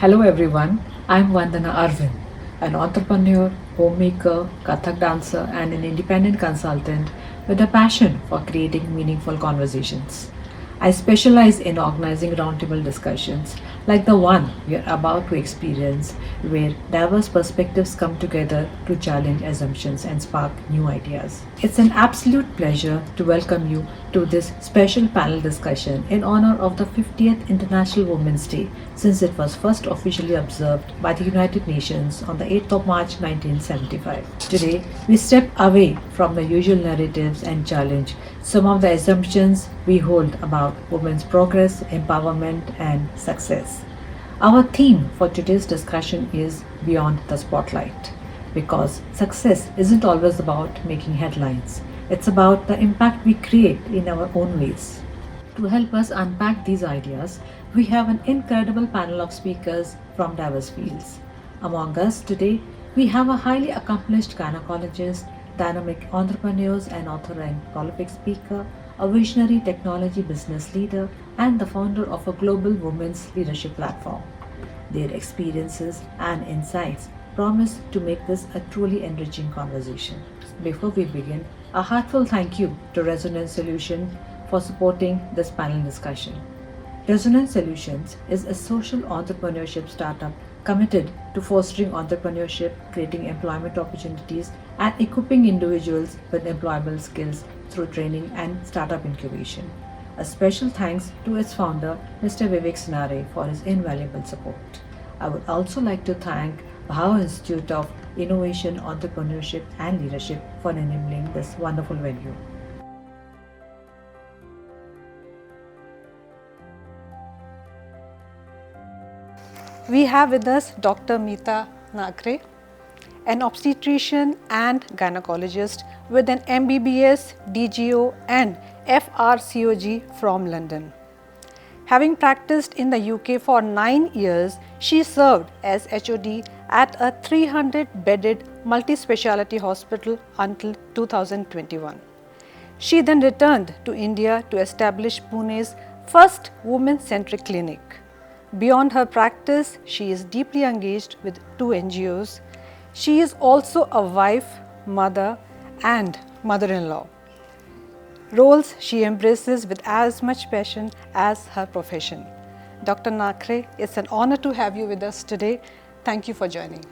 Hello everyone, I'm Vandana Arvind, an entrepreneur, homemaker, Kathak dancer, and an independent consultant with a passion for creating meaningful conversations. I specialize in organizing roundtable discussions like the one we are about to experience, where diverse perspectives come together to challenge assumptions and spark new ideas. It's an absolute pleasure to welcome you to this special panel discussion in honor of the 50th International Women's Day, since it was first officially observed by the United Nations on the 8th of March 1975. Today, we step away from the usual narratives and challenge some of the assumptions we hold about women's progress, empowerment, and success. Our theme for today's discussion is Beyond the Spotlight, because success isn't always about making headlines, it's about the impact we create in our own ways. To help us unpack these ideas, we have an incredible panel of speakers from diverse fields. Among us today, we have a highly accomplished gynecologist, dynamic entrepreneurs and author and prolific speaker, a visionary technology business leader, and the founder of a global women's leadership platform. Their experiences and insights promise to make this a truly enriching conversation. Before we begin, a heartfelt thank you to Resonance Solution for supporting this panel discussion. Resonance Solutions is a social entrepreneurship startup committed to fostering entrepreneurship, creating employment opportunities, and equipping individuals with employable skills through training and startup incubation. A special thanks to its founder, Mr. Vivek Sinare, for his invaluable support. I would also like to thank Bhava Institute of Innovation, Entrepreneurship, and Leadership for enabling this wonderful venue. We have with us Dr. Meeta Nakre, an obstetrician and gynecologist with an MBBS, DGO and FRCOG from London. Having practiced in the UK for 9 years, she served as HOD at a 300-bedded multi-speciality hospital until 2021. She then returned to India to establish Pune's first women-centric clinic. Beyond her practice, she is deeply engaged with 2 NGOs. She is also a wife, mother, and mother-in-law. Roles she embraces with as much passion as her profession. Dr. Nakre, it's an honor to have you with us today. Thank you for joining.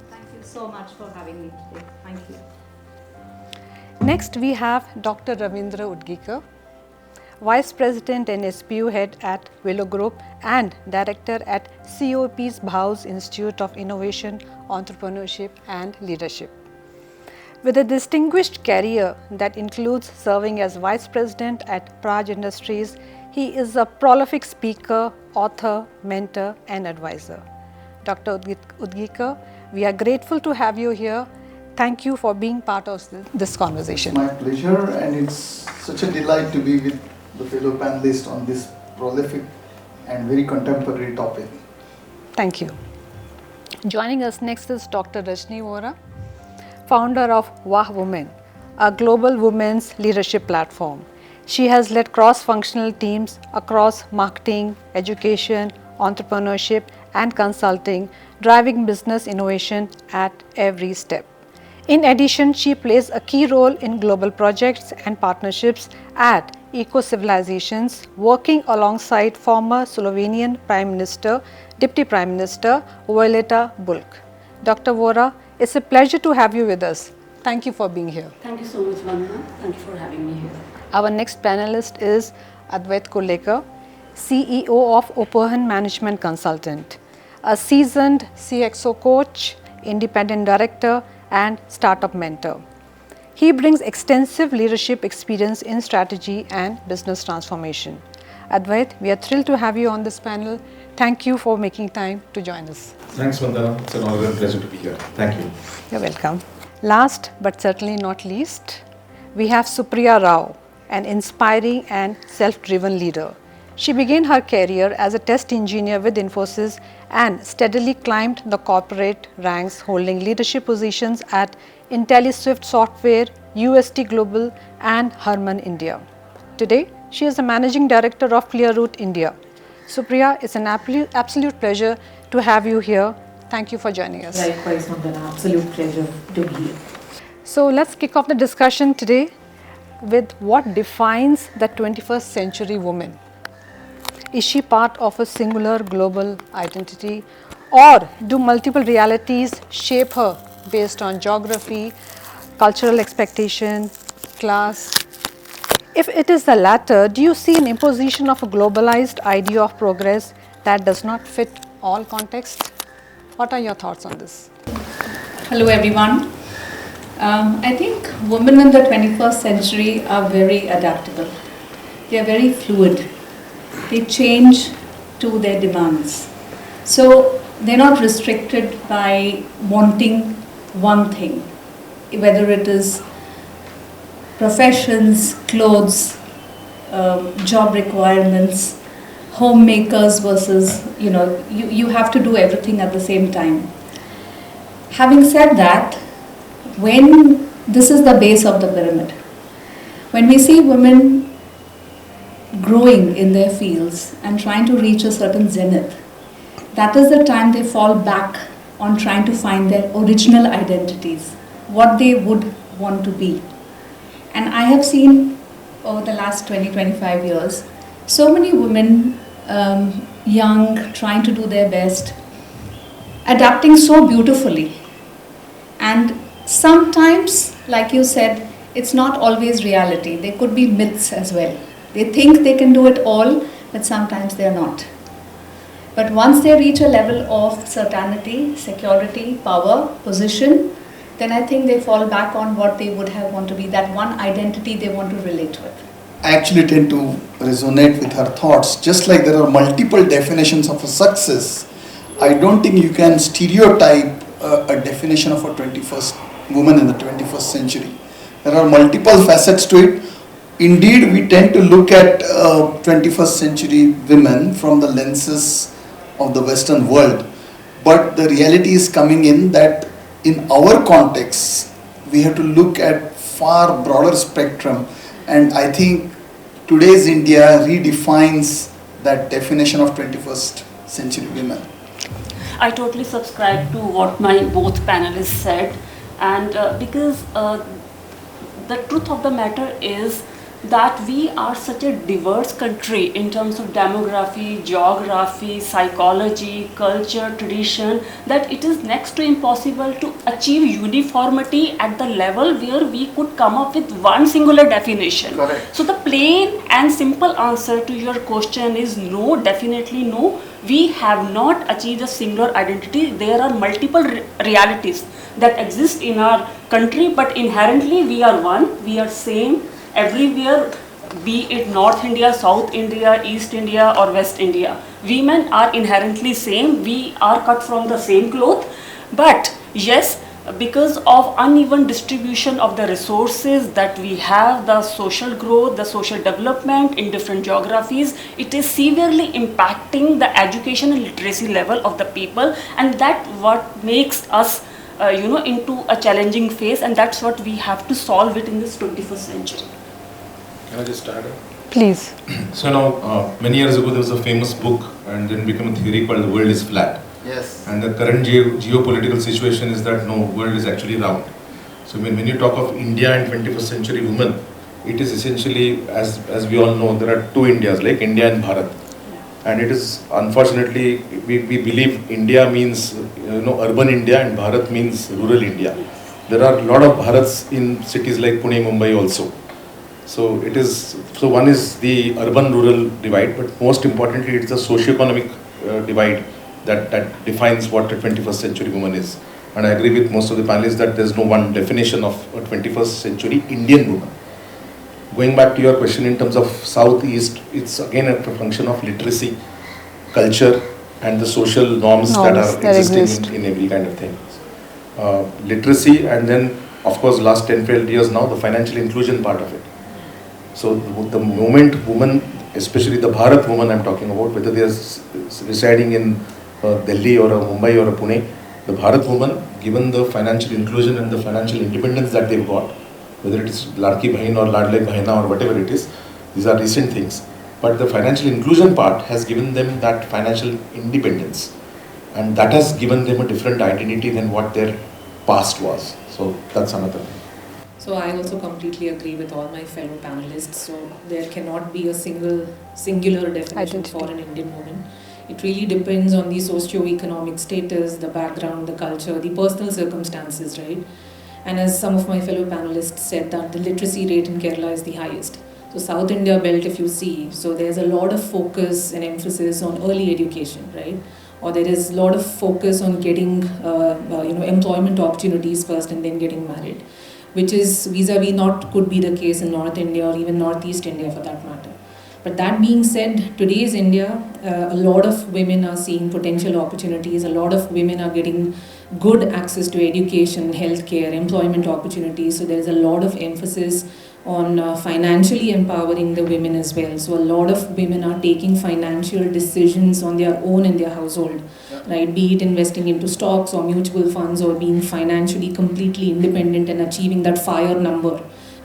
Thank you so much for having me today. Thank you. Next, we have Dr. Ravindra Udgikar, Vice President and SPU Head at Willow Group and Director at COP's Bhaus Institute of Innovation, Entrepreneurship and Leadership. With a distinguished career that includes serving as Vice President at Praj Industries, he is a prolific speaker, author, mentor and advisor. Dr. Udgikar, we are grateful to have you here. Thank you for being part of this conversation. My pleasure, and it's such a delight to be with the fellow panelists on this prolific and very contemporary topic. Thank you. Joining us next is Dr. Rajni Vora, founder of WAH Women, a global women's leadership platform. She has led cross-functional teams across marketing, education, entrepreneurship, and consulting, driving business innovation at every step. In addition, she plays a key role in global projects and partnerships at Eco-Civilizations, working alongside former Slovenian Prime Minister, Deputy Prime Minister Violeta Bulc. Dr. Vora, it's a pleasure to have you with us. Thank you for being here. Thank you so much, Vandana. Thank you for having me here. Our next panelist is Advait Kulekar, CEO of Operhan Management Consultant, a seasoned CXO coach, independent director, and startup mentor. He brings extensive leadership experience in strategy and business transformation. Advait, we are thrilled to have you on this panel. Thank you for making time to join us. Thanks, Vandana. It's an honor and pleasure to be here. Thank you. You're welcome. Last but certainly not least, we have Supriya Rao, an inspiring and self-driven leader. She began her career as a test engineer with Infosys and steadily climbed the corporate ranks, holding leadership positions at IntelliSwift Software, UST Global, and Harman India. Today, she is the managing director of ClearRoute India. Supriya, it's an absolute pleasure to have you here. Thank you for joining us. Likewise, Vandana, absolute pleasure to be here. So let's kick off the discussion today with what defines the 21st century woman. Is she part of a singular global identity, or do multiple realities shape her based on geography, cultural expectation, class? If it is the latter, do you see an imposition of a globalized idea of progress that does not fit all contexts? What are your thoughts on this? Hello, everyone. I think women in the 21st century are very adaptable. They are very fluid. They change to their demands. So they're not restricted by wanting one thing, whether it is professions, clothes, job requirements, homemakers versus, you have to do everything at the same time. Having said that, when this is the base of the pyramid, when we see women growing in their fields and trying to reach a certain zenith, that is the time they fall back on trying to find their original identities, what they would want to be. And I have seen over the last 20-25 years, so many women, young, trying to do their best, adapting so beautifully. And sometimes, like you said, it's not always reality. There could be myths as well. They think they can do it all, but sometimes they're not. But once they reach a level of certainty, security, power, position, then I think they fall back on what they would have want to be, that one identity they want to relate with. I actually tend to resonate with her thoughts. Just like there are multiple definitions of a success, I don't think you can stereotype a definition of a 21st woman in the 21st century. There are multiple facets to it. Indeed, we tend to look at 21st century women from the lenses of the Western world. But the reality is coming in that in our context, we have to look at far broader spectrum. And I think today's India redefines that definition of 21st century women. I totally subscribe to what my both panelists said, and because the truth of the matter is that we are such a diverse country in terms of demography, geography, psychology, culture, tradition, that it is next to impossible to achieve uniformity at the level where we could come up with one singular definition. Correct. So the plain and simple answer to your question is no, definitely no. We have not achieved a singular identity. There are multiple realities that exist in our country, but inherently we are one, we are same everywhere, be it North India, South India, East India or West India. Women are inherently same, we are cut from the same cloth, but yes, because of uneven distribution of the resources that we have, the social growth, the social development in different geographies, it is severely impacting the education and literacy level of the people, and that what makes us into a challenging phase, and that's what we have to solve it in this 21st century. Can I just add? Please. So now, many years ago there was a famous book and then became a theory called the world is flat. Yes. And the current geopolitical situation is that no, world is actually round. So when you talk of India and 21st century women, it is essentially, as we all know, there are two Indias, like India and Bharat. And it is, unfortunately, we believe India means, urban India and Bharat means rural India. There are a lot of Bharats in cities like Pune, Mumbai also. So one is the urban-rural divide, but most importantly, it's the socio-economic divide that defines what a 21st century woman is. And I agree with most of the panelists that there's no one definition of a 21st century Indian woman. Going back to your question in terms of Southeast, it's again a function of literacy, culture, and the social norms that are existing in every kind of thing. Literacy, and then, of course, last 10-12 years now, the financial inclusion part of it. So the moment woman, especially the Bharat woman I'm talking about, whether they are residing in Delhi or a Mumbai or a Pune, the Bharat woman, given the financial inclusion and the financial independence that they've got, whether it is Ladki Bahin or Ladle Bahina or whatever it is, these are recent things. but the financial inclusion part has given them that financial independence, and that has given them a different identity than what their past was. So that's another thing. So I also completely agree with all my fellow panelists. So there cannot be a singular definition Identity. for an Indian woman. It really depends on the socio-economic status, the background, the culture, the personal circumstances, right? And as some of my fellow panelists said, that the literacy rate in Kerala is the highest. So South India belt, if you see, so there's a lot of focus and emphasis on early education, right? Or there is a lot of focus on getting employment opportunities first and then getting married, which is vis-a-vis not could be the case in North India or even Northeast India for that matter. But that being said, today's India, a lot of women are seeing potential opportunities, a lot of women are getting good access to education, healthcare, employment opportunities. So there is a lot of emphasis on financially empowering the women as well. So a lot of women are taking financial decisions on their own in their household, right? Be it investing into stocks or mutual funds or being financially completely independent and achieving that FIRE number,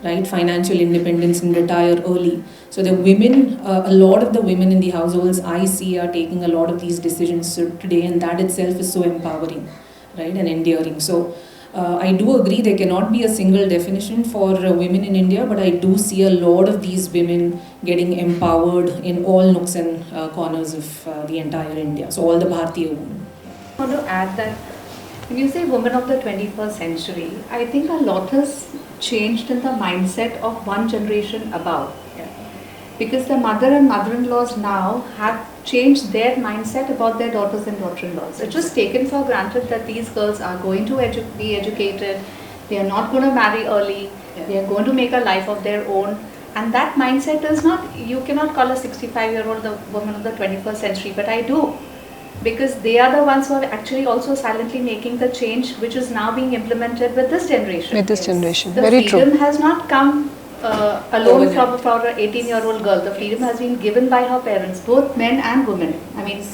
right? Financial independence and retire early. So the women, a lot of the women in the households I see are taking a lot of these decisions today, and that itself is so empowering, right, and endearing. So I do agree there cannot be a single definition for women in India, but I do see a lot of these women getting empowered in all nooks and corners of the entire India. So all the Bharatiya women. I want to add that when you say women of the 21st century, I think a lot has changed in the mindset of one generation above. Because the mother and mother-in-laws now have changed their mindset about their daughters and daughter-in-laws. It's just taken for granted that these girls are going to be educated, they are not going to marry early, they are going to make a life of their own. And that mindset is not, you cannot call a 65-year-old the woman of the 21st century, but I do. Because they are the ones who are actually also silently making the change which is now being implemented with this generation. With this generation, The very true. freedom has not come alone for an 18-year-old girl. The freedom has been given by her parents, both men and women. I mean,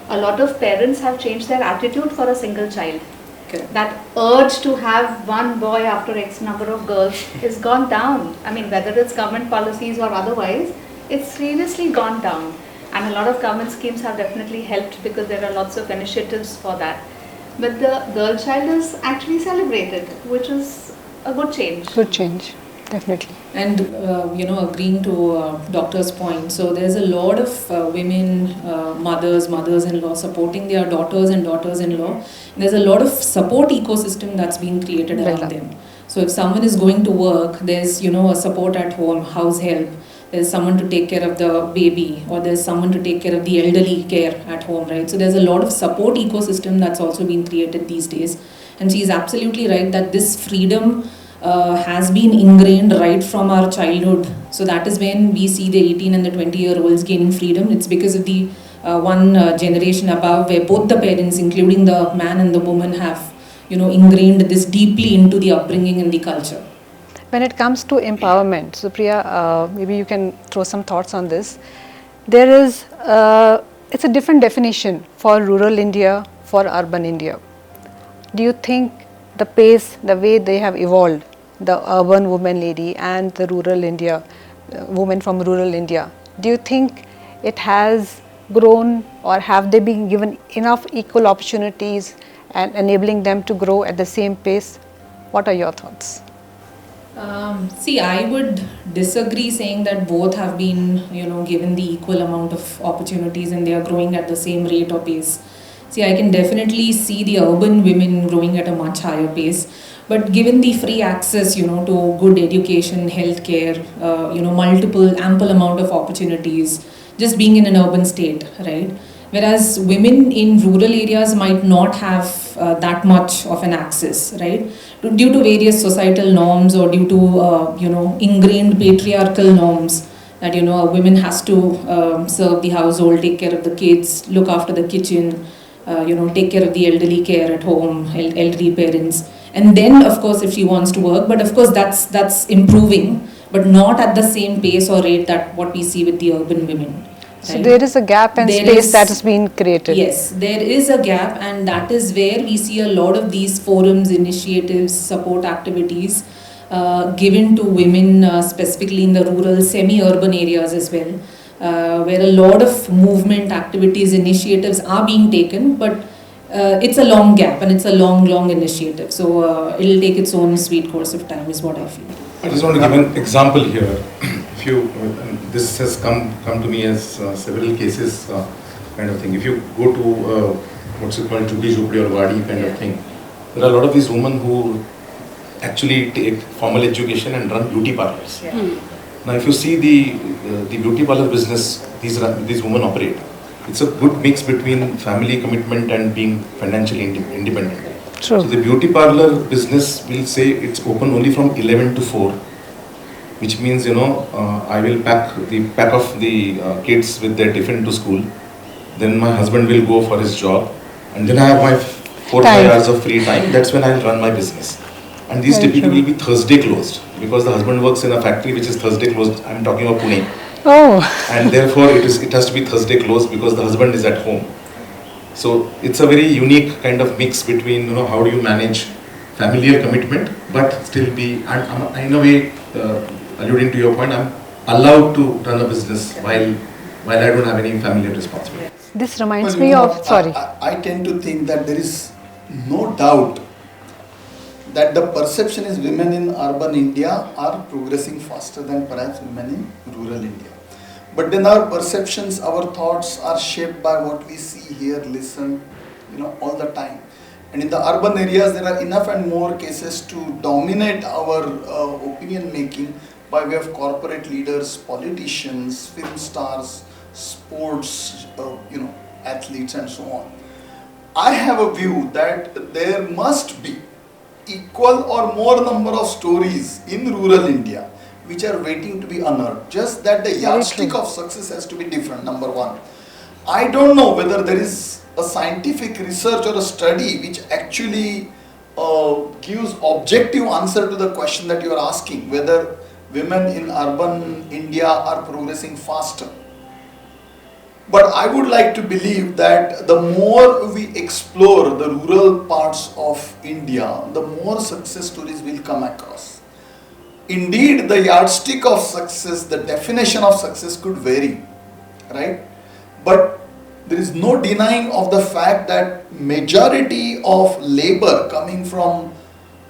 a lot of parents have changed their attitude for a single child. Correct. That urge to have one boy after X number of girls is gone down. I mean, whether it's government policies or otherwise, it's seriously gone down. And a lot of government schemes have definitely helped because there are lots of initiatives for that. But the girl child is actually celebrated, which is a good change. Good change, definitely. And agreeing to doctor's point, so there's a lot of women, mothers-in-law supporting their daughters and daughters-in-law. There's a lot of support ecosystem that's being created around them. So if someone is going to work, there's a support at home, house help. There's someone to take care of the baby, or there's someone to take care of the elderly care at home, right? So there's a lot of support ecosystem that's also been created these days. And she's absolutely right that this freedom has been ingrained right from our childhood. So that is when we see the 18 and the 20-year-olds gaining freedom. It's because of the one generation above, where both the parents, including the man and the woman, have ingrained this deeply into the upbringing and the culture. When it comes to empowerment, Supriya, maybe you can throw some thoughts on this. There is, it's a different definition for rural India, for urban India. Do you think the pace, the way they have evolved, the urban woman lady and the rural India, women from rural India, do you think it has grown, or have they been given enough equal opportunities and enabling them to grow at the same pace? What are your thoughts? I would disagree saying that both have been, given the equal amount of opportunities and they are growing at the same rate or pace. I can definitely see the urban women growing at a much higher pace. But given the free access, to good education, healthcare, ample amount of opportunities, just being in an urban state, right? Whereas women in rural areas might not have that much of an access, right? Due to various societal norms or due to, ingrained patriarchal norms that, a woman has to serve the household, take care of the kids, look after the kitchen, take care of the elderly care at home, elderly parents. And then, of course, if she wants to work, but of course that's improving, but not at the same pace or rate that what we see with the urban women. So there is a gap and space that has been created. Yes, there is a gap, and that is where we see a lot of these forums, initiatives, support activities given to women, specifically in the rural, semi-urban areas as well. where a lot of movement, activities, initiatives are being taken, but it's a long gap and it's a long initiative. So it'll take its own sweet course of time, is what I feel. I just want to give an example here. If you, this has come to me as several cases kind of thing. If you go to what's it called, Jhuggi Jhopdi or Wadi kind of thing, there are a lot of these women who actually take formal education and run beauty parlors. Yeah. Now, if you see the beauty parlor business these women operate, it's a good mix between family commitment and being financially independent. True. So the beauty parlor business will say it's open only from 11 to 4, which means, I will pack of the kids with their tiffin to school. Then my husband will go for his job, and then I have my 4 or 5 hours of free time. That's when I'll run my business. And these typically will be Thursday closed, because the husband works in a factory which is Thursday closed. I'm talking about Pune. Oh. And therefore it has to be Thursday closed because the husband is at home. So it's a very unique kind of mix between, how do you manage familial commitment but still be, I'm in a way alluding to your point, I'm allowed to run a business while I don't have any familial responsibility. This reminds Well, me of, sorry. I tend to think that there is no doubt that the perception is women in urban India are progressing faster than perhaps women in rural India. But then our perceptions, our thoughts are shaped by what we see, hear, listen, all the time. And in the urban areas, there are enough and more cases to dominate our opinion making by way of corporate leaders, politicians, film stars, sports, athletes and so on. I have a view that there must be equal or more number of stories in rural India which are waiting to be unearthed. Just that the yardstick of success has to be different, number one. I don't know whether there is a scientific research or a study which actually gives objective answer to the question that you are asking, whether women in urban India are progressing faster. But I would like to believe that the more we explore the rural parts of India, the more success stories will come across. Indeed, the yardstick of success, the definition of success could vary, right? But there is no denying of the fact that majority of labor coming from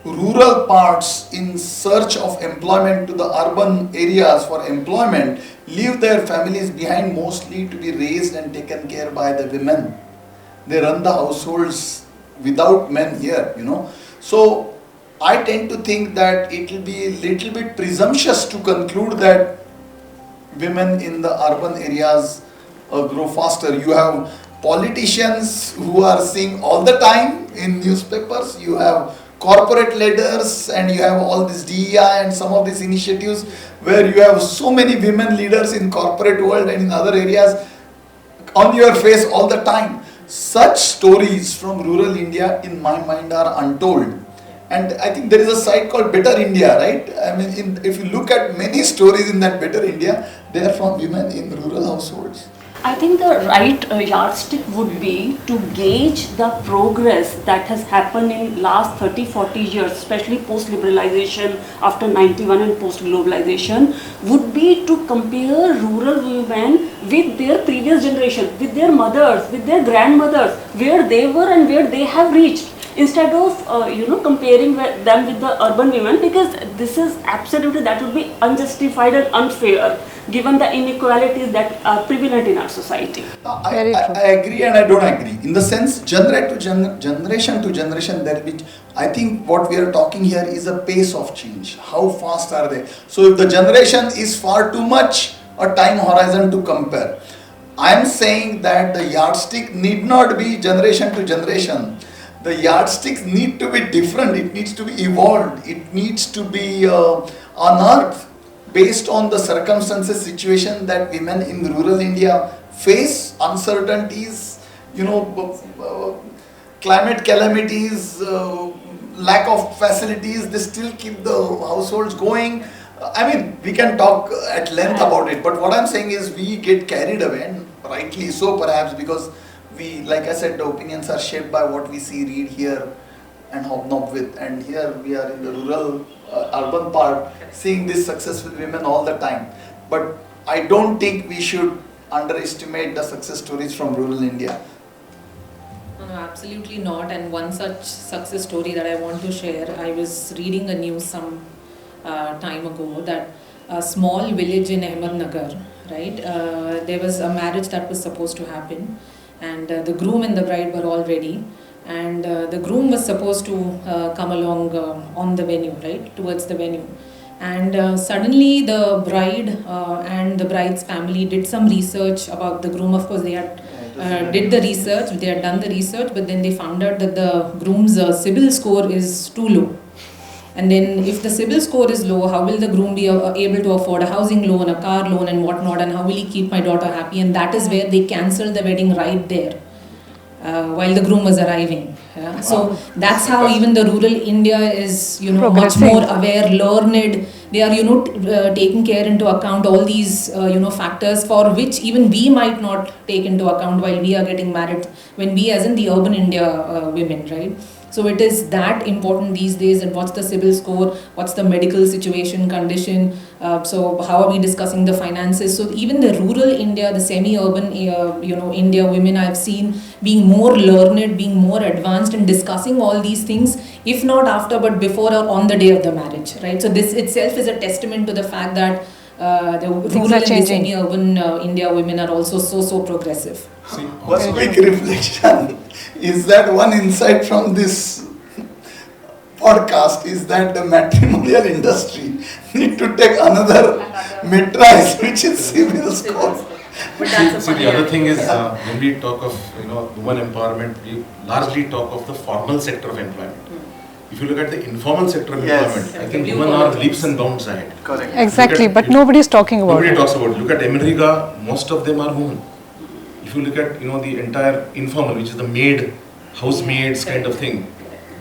rural parts in search of employment to the urban areas for employment leave their families behind, mostly to be raised and taken care by the women. They run the households without men here, So I tend to think that it will be a little bit presumptuous to conclude that women in the urban areas grow faster. You have politicians who are seeing all the time in newspapers, you have corporate leaders, and you have all this DEI and some of these initiatives where you have so many women leaders in corporate world and in other areas on your face all the time. Such stories from rural India in my mind are untold. And I think there is a site called Better India, right? I mean, if you look at many stories in that Better India, they are from women in rural households. I think the right yardstick would be to gauge the progress that has happened in last 30-40 years, especially post-liberalization after 91 and post-globalization, would be to compare rural women with their previous generation, with their mothers, with their grandmothers, where they were and where they have reached, instead of comparing them with the urban women, because this is absolutely, that would be unjustified and unfair given the inequalities that are prevalent in our society. I agree and I don't agree. In the sense, generation to generation, I think what we are talking here is a pace of change. How fast are they? So if the generation is far too much a time horizon to compare, I am saying that the yardstick need not be generation to generation. The yardsticks need to be different. It needs to be evolved. It needs to be unearthed based on the circumstances, situation that women in rural India face, uncertainties, climate calamities, lack of facilities. They still keep the households going. I mean, we can talk at length about it, but what I'm saying is we get carried away, and rightly so perhaps, because we, like I said, the opinions are shaped by what we see, read, hear and hobnob with. And here we are in the rural, urban part, seeing these successful women all the time. But I don't think we should underestimate the success stories from rural India. No, absolutely not. And one such success story that I want to share, I was reading a news some time ago that a small village in Ahmednagar, right, there was a marriage that was supposed to happen, and the groom and the bride were all ready, and the groom was supposed to come along on the venue, right, towards the venue. And suddenly the bride and the bride's family did some research about the groom. Of course, they had did the research, they had done the research, but then they found out that the groom's CIBIL score is too low. And then if the CIBIL score is low, how will the groom be able to afford a housing loan, a car loan and whatnot, and how will he keep my daughter happy? And that is where they cancelled the wedding right there. While the groom was arriving. Yeah? So that's how even the rural India is, much more aware, learned. They are, taking care into account all these, factors for which even we might not take into account while we are getting married, when we as in the urban India women, right? So it is that important these days, and what's the CIBIL score, what's the medical situation, condition, so how are we discussing the finances. So even the rural India, the semi-urban, India women I've seen being more learned, being more advanced in discussing all these things, if not after, but before or on the day of the marriage, right? So this itself is a testament to the fact that the rural and the semi-urban India women are also so progressive. See, one quick reflection is that one insight from this podcast is that the matrimonial industry need to take another matrice, which is CIBIL score. See, the other thing is when we talk of women empowerment, we largely talk of the formal sector of employment. If you look at the informal sector of employment, I think women are leaps and bounds ahead. Correct. Exactly, but nobody is talking about it. Nobody talks about it. Look at America, most of them are women. If you look at the entire informal, which is the maid, housemaids kind of thing,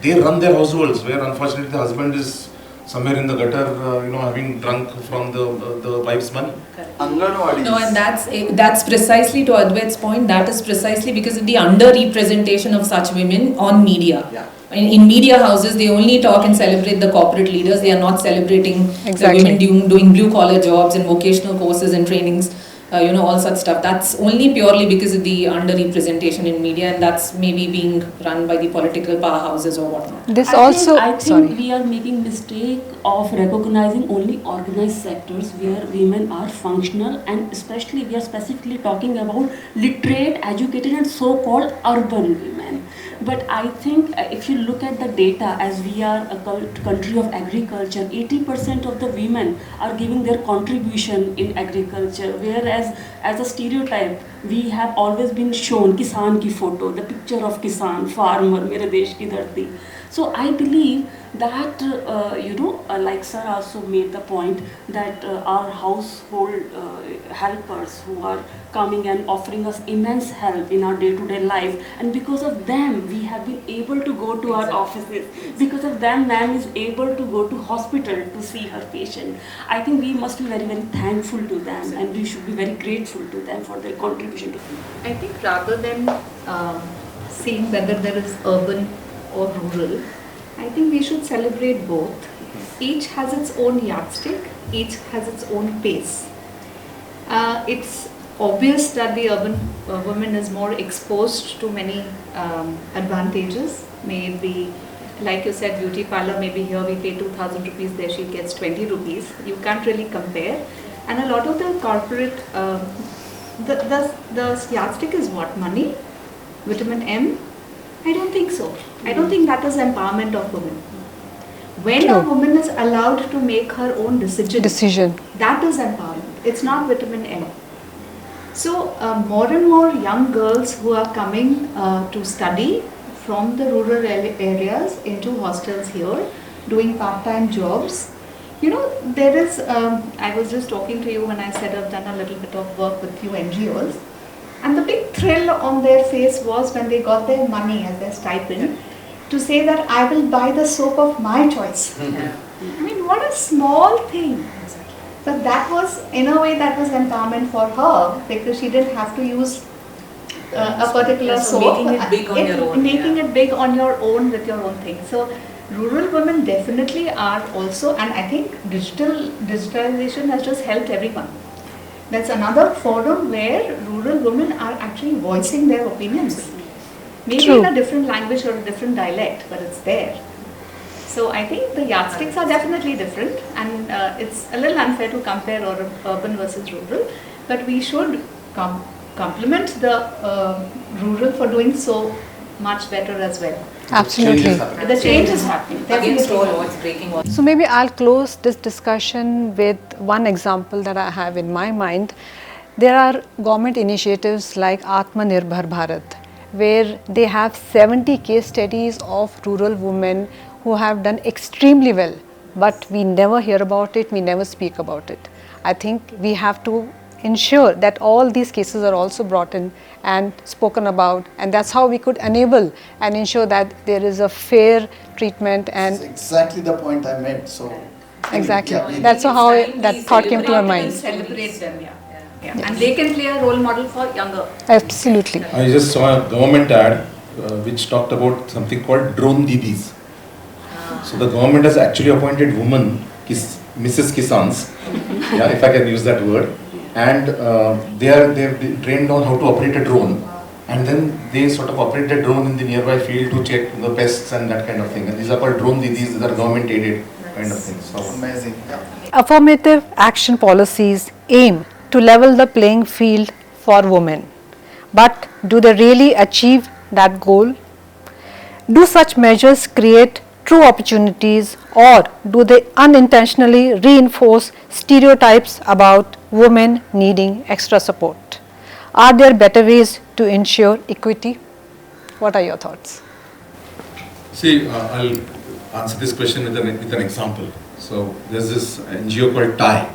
they run their households, where unfortunately the husband is somewhere in the gutter, having drunk from the wife's money. Anganwadis. No, and that's precisely to Advait's point. That is precisely because of the underrepresentation of such women on media. Yeah. In media houses, they only talk and celebrate the corporate leaders. They are not celebrating the women doing blue collar jobs and vocational courses and trainings. All such stuff. That's only purely because of the underrepresentation in media, and that's maybe being run by the political powerhouses or whatnot. I think we are making mistake of recognizing only organized sectors where women are functional, and especially we are specifically talking about literate, educated and so-called urban women. But I think if you look at the data, as we are a country of agriculture, 80% of the women are giving their contribution in agriculture, whereas as a stereotype, we have always been shown Kisan ki photo, the picture of Kisan, farmer, mere desh ki dharti. So I believe that, like sir also made the point that our household helpers who are coming and offering us immense help in our day-to-day life, and because of them we have been able to go to our offices. Because of them, ma'am is able to go to hospital to see her patient. I think we must be very, very thankful to them, and we should be very grateful to them for their contribution. I think rather than seeing whether there is urban or rural, I think we should celebrate both. Each has its own yardstick, each has its own pace. It's obvious that the urban woman is more exposed to many advantages. May it be, like you said, beauty parlor, maybe here we pay 2,000 rupees, there she gets 20 rupees. You can't really compare. And a lot of the corporate, the yardstick is what? Money? Vitamin M? I don't think so. I don't think that is empowerment of women. When a woman is allowed to make her own decision, that is empowerment. It's not vitamin M. So more and more young girls who are coming to study from the rural areas into hostels here, doing part-time jobs. There is, I was just talking to you when I said I've done a little bit of work with few NGOs. And the big thrill on their face was when they got their money as their stipend to say that I will buy the soap of my choice. I mean, what a small thing. But that was, in a way, that was empowerment for her, because she didn't have to use a particular soap. Making it big on your own. Making it big on your own with your own thing. So rural women definitely are also, and I think digitalization has just helped everyone. That's another forum where rural women are actually voicing their opinions. Maybe True. in a different language or a different dialect, but it's there. So I think the yardsticks are definitely different, and it's a little unfair to compare urban versus rural, but we should compliment the rural for doing so much better as well. Absolutely. The change is happening. Against definitely all odds, breaking all. So maybe I'll close this discussion with one example that I have in my mind. There are government initiatives like Atmanirbhar Bharat, where they have 70 case studies of rural women who have done extremely well, but we never hear about it, we never speak about it. I think we have to ensure that all these cases are also brought in and spoken about, and that's how we could enable and ensure that there is a fair treatment. That's And exactly the point I made. So exactly, yeah, that's how that thought came to my mind. celebrate them, yeah. And they can play a role model for younger. Absolutely. I just saw a government ad which talked about something called drone didis. So the government has actually appointed women, Mrs. Kisans, yeah, if I can use that word, and they've been trained on how to operate a drone, and then they sort of operate the drone in the nearby field to check the pests and that kind of thing. And these are called drone didis. These are government aided kind of things. So amazing. Yeah. Affirmative action policies aim to level the playing field for women. But do they really achieve that goal? Do such measures create true opportunities, or do they unintentionally reinforce stereotypes about women needing extra support? Are there better ways to ensure equity? What are your thoughts? see, I'll answer this question with an example. So there's this NGO called TIE,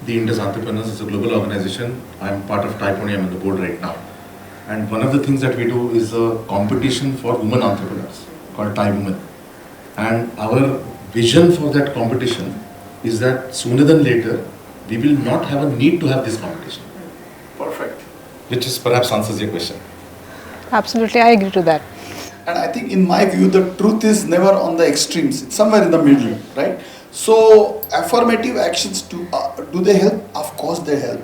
the Indus Entrepreneurs. It's a global organization. I'm part of TIE Pune. I'm on the board right now. And one of the things that we do is a competition for women entrepreneurs called TIE Women. And our vision for that competition is that sooner than later, we will not have a need to have this competition. Perfect. Which is perhaps answers your question. Absolutely, I agree to that. And I think in my view, the truth is never on the extremes. It's somewhere in the middle, right? So affirmative actions, do they help? Of course they help.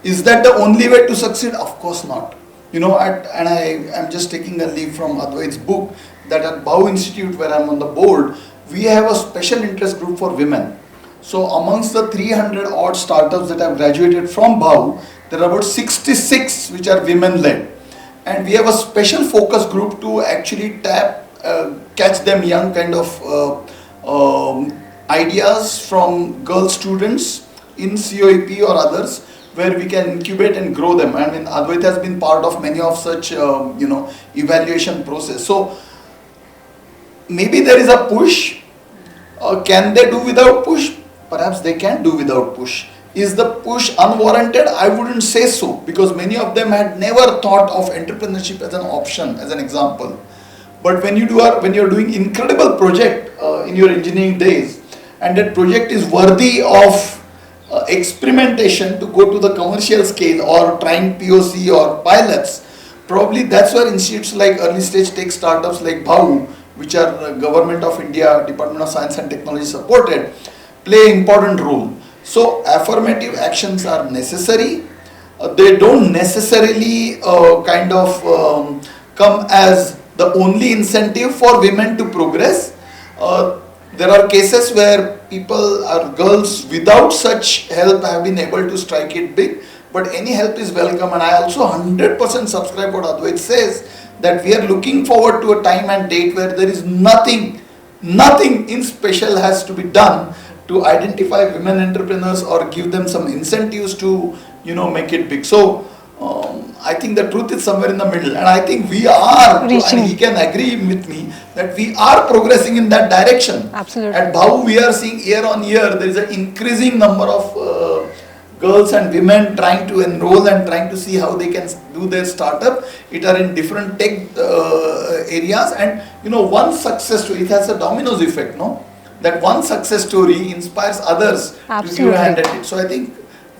Is that the only way to succeed? Of course not. You know, and I am just taking a leaf from Advait's book, that at BAU Institute, where I'm on the board, we have a special interest group for women. So amongst the 300 odd startups that have graduated from BAU, there are about 66 which are women led. And we have a special focus group to actually catch them young kind of ideas from girl students in COEP or others, where we can incubate and grow them. I mean, Advait has been part of many of such, evaluation process. So maybe there is a push. Can they do without push? Perhaps they can do without push. Is the push unwarranted? I wouldn't say so, because many of them had never thought of entrepreneurship as an option, as an example. But when you're doing incredible project in your engineering days, and that project is worthy of experimentation to go to the commercial scale or trying POC or pilots, probably that's where institutes like early stage tech startups like BAU, which are Government of India, Department of Science and Technology supported, play an important role. So affirmative actions are necessary. They don't necessarily come as the only incentive for women to progress. There are cases where girls without such help have been able to strike it big, but any help is welcome. And I also 100% subscribe what Advait says, that we are looking forward to a time and date where there is nothing in special has to be done to identify women entrepreneurs or give them some incentives to, make it big. So I think the truth is somewhere in the middle, and I think we are, Reaching. and he can agree with me, that we are progressing in that direction. Absolutely. At BAU, we are seeing year on year, there is an increasing number of girls and women trying to enroll and trying to see how they can do their startup. It are in different tech areas, and one success story, it has a dominoes effect, no? That one success story inspires others Absolutely. to give a hand at it. So I think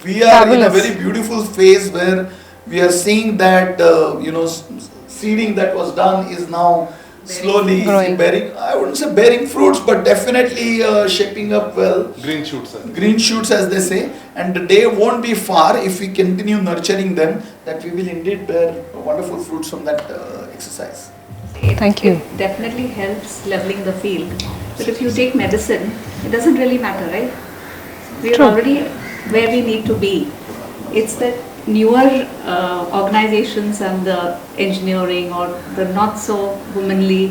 we are in a Fabulous. very beautiful phase where we are seeing that seeding that was done is now slowly Growing. bearing, I wouldn't say bearing fruits, but definitely shaping up well. Green shoots, sir. Green shoots, as they say, and the day won't be far if we continue nurturing them, that we will indeed bear wonderful fruits from that exercise. Thank you. It definitely helps leveling the field. But if you take medicine, it doesn't really matter, right? We are True. already where we need to be. It's that newer organizations and the engineering or the not so womanly,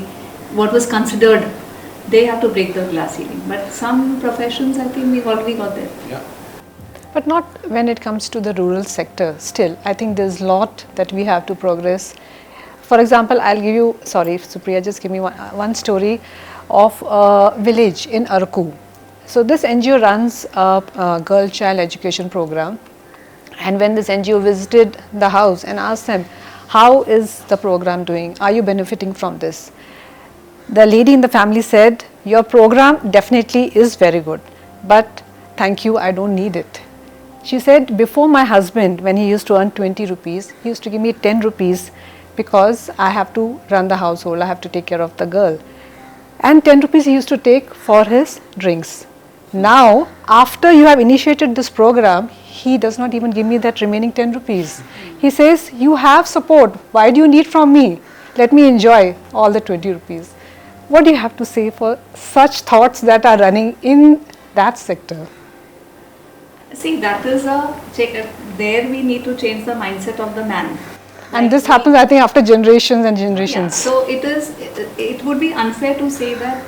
what was considered, they have to break the glass ceiling. But some professions, I think we've already got there. Yeah. But not when it comes to the rural sector. Still, I think there's a lot that we have to progress. For example, I'll give you, sorry Supriya, just give me one story of a village in Arku. So this NGO runs a girl child education program, and when this NGO visited the house and asked them, how is the program doing? Are you benefiting from this? The lady in the family said, your program definitely is very good, but thank you, I don't need it. She said, before my husband, when he used to earn 20 rupees, he used to give me 10 rupees because I have to run the household, I have to take care of the girl. And 10 rupees he used to take for his drinks. Now, after you have initiated this program, he does not even give me that remaining 10 rupees. He says, you have support, why do you need from me? Let me enjoy all the 20 rupees. What do you have to say for such thoughts that are running in that sector? See, that is there we need to change the mindset of the man. And this happens, I think, after generations and generations. Yeah, so it would be unfair to say that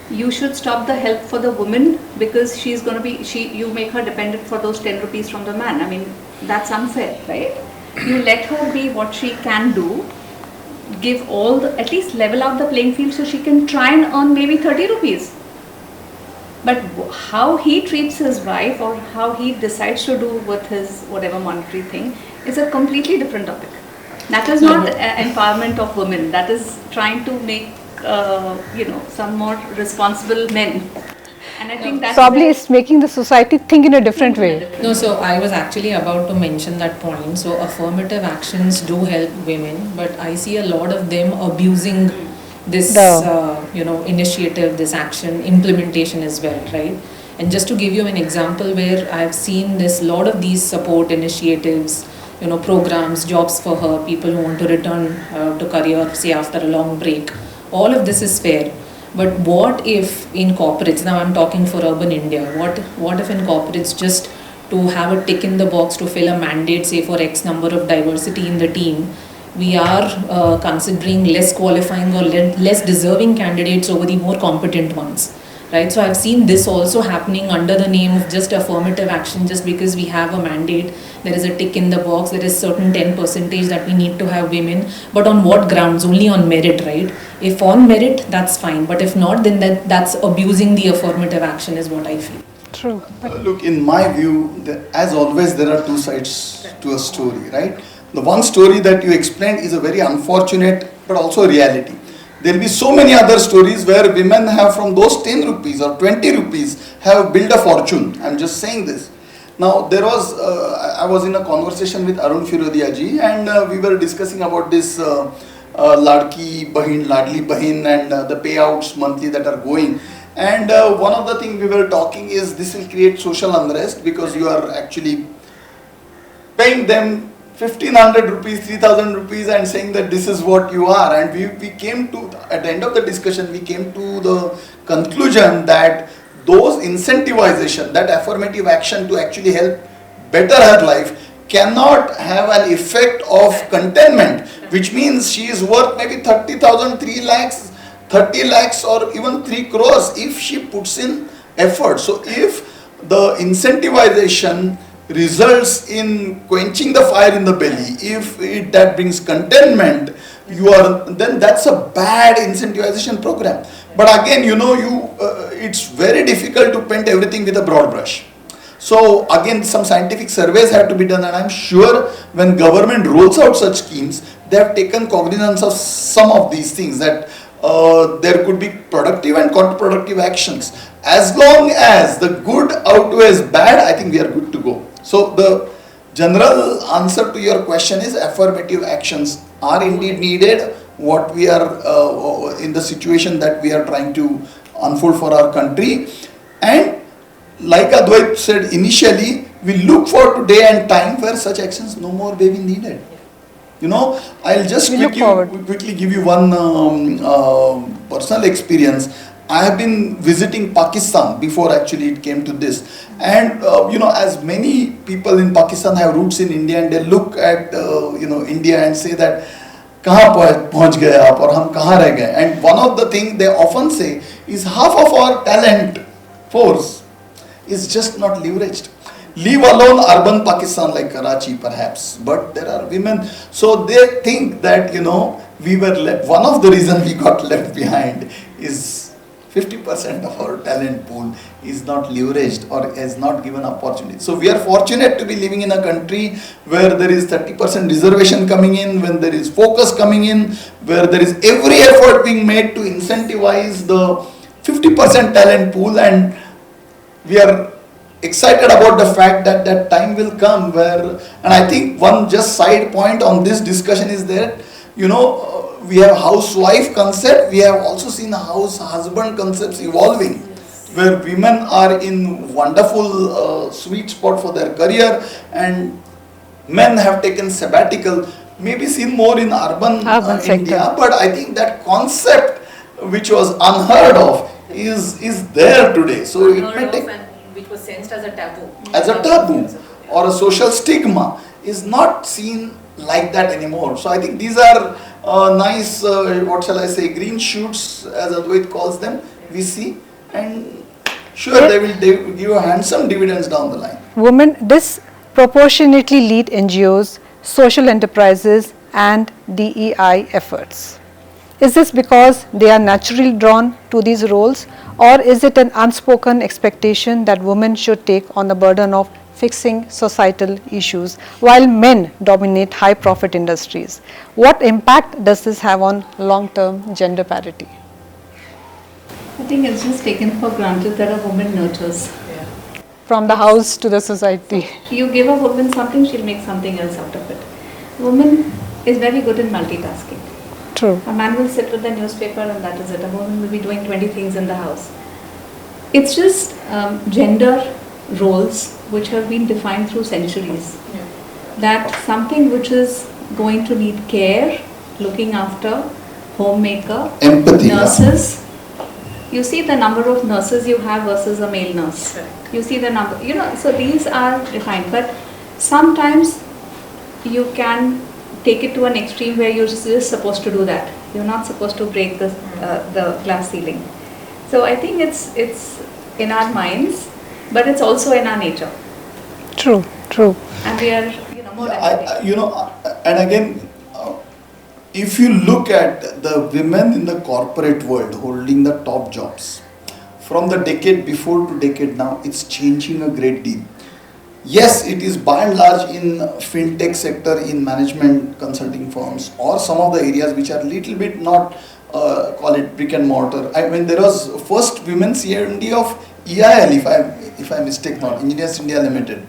you should stop the help for the woman because she's going to be, you make her dependent for those 10 rupees from the man. I mean, that's unfair, right? You let her be what she can do, give at least level out the playing field so she can try and earn maybe 30 rupees. But how he treats his wife or how he decides to do with his whatever monetary thing is a completely different topic. That is not empowerment of women. That is trying to make some more responsible men. And I think that's probably it's making the society think in a different way. No, so I was actually about to mention that point. So affirmative actions do help women, but I see a lot of them abusing this, initiative, this action, implementation as well, right? And just to give you an example where I've seen this, lot of these support initiatives, programs, jobs for her, people who want to return to career, say after a long break. All of this is fair. But what if in corporates, now I'm talking for urban India, what if in corporates just to have a tick in the box to fill a mandate, say for X number of diversity in the team, we are considering less qualifying or less deserving candidates over the more competent ones. Right, so I've seen this also happening under the name of just affirmative action. Just because we have a mandate, there is a tick in the box, there is certain 10% that we need to have women, but on what grounds? Only on merit, right? If on merit, that's fine, but if not, then that's abusing the affirmative action is what I feel. True. Look, in my view, as always, there are two sides to a story, right? The one story that you explained is a very unfortunate but also a reality. There will be so many other stories where women have from those 10 rupees or 20 rupees have built a fortune. I'm just saying this. Now, I was in a conversation with Arun Firodia ji and we were discussing about this Ladli Bahin and the payouts monthly that are going. And one of the things we were talking is this will create social unrest because you are actually paying them 1500 rupees, 3000 rupees and saying that this is what you are. And we came to, at the end of the discussion, we came to the conclusion that those incentivization, that affirmative action to actually help better her life cannot have an effect of contentment, which means she is worth maybe 30,000, 3 lakhs, 30 lakhs or even 3 crores if she puts in effort. So if the incentivization results in quenching the fire in the belly, if that brings contentment, then that's a bad incentivization program. But again, it's very difficult to paint everything with a broad brush. So again, some scientific surveys have to be done, and I'm sure when government rolls out such schemes, they have taken cognizance of some of these things, that there could be productive and counterproductive actions. As long as the good outweighs bad, I think we are good to go. So the general answer to your question is affirmative actions are indeed needed, what we are in the situation that we are trying to unfold for our country. And like Advait said initially, we look for today and time where such actions no more may be needed. You know, I'll just quickly give you one personal experience. I have been visiting Pakistan before actually it came to this, and you know, as many people in Pakistan have roots in India, and they look at you know, India and say that कहाँ पहुँच गए आप और हम कहाँ रह गए. And one of the things they often say is half of our talent force is just not leveraged. Leave alone urban Pakistan like Karachi perhaps, but there are women, so they think that, you know, we were left, one of the reasons we got left behind is 50% of our talent pool is not leveraged or is not given opportunity. So we are fortunate to be living in a country where there is 30% reservation coming in, when there is focus coming in, where there is every effort being made to incentivize the 50% talent pool, and we are excited about the fact that that time will come where, and I think one just side point on this discussion is that, you know, we have housewife concept, we have also seen house husband concepts evolving, where women are in wonderful sweet spot for their career and men have taken sabbatical, maybe seen more in urban India, but I think that concept which was unheard of is there today. So it may take, which was sensed as a taboo. As a taboo or a social stigma is not seen like that anymore. So I think these are nice, what shall I say, green shoots as Advait calls them, we see, and sure they will give you handsome dividends down the line. Women disproportionately lead NGOs, social enterprises and DEI efforts. Is this because they are naturally drawn to these roles, or is it an unspoken expectation that women should take on the burden of fixing societal issues while men dominate high profit industries? What impact does this have on long-term gender parity? I think it's just taken for granted that a woman nurtures. From the house to the society. You give a woman something, she'll make something else out of it. A woman is very good in multitasking. True. A man will sit with the newspaper and that is it. A woman will be doing 20 things in the house. It's just gender roles which have been defined through centuries. That something which is going to need care, looking after, homemaker, empathy, nurses. You see the number of nurses you have versus a male nurse. You see the number, you know, so these are defined. But sometimes you can take it to an extreme where you're just supposed to do that. You're not supposed to break the glass ceiling. So I think it's in our minds, but it's also in our nature. True, true. And we are, you know, more and again, if you look at the women in the corporate world holding the top jobs, from the decade before to decade now, it's changing a great deal. Yes, it is by and large in fintech sector, in management consulting firms, or some of the areas which are little bit not, call it brick and mortar. I mean, there was first women CMD of EIL, if I mistake not, Engineers India Limited.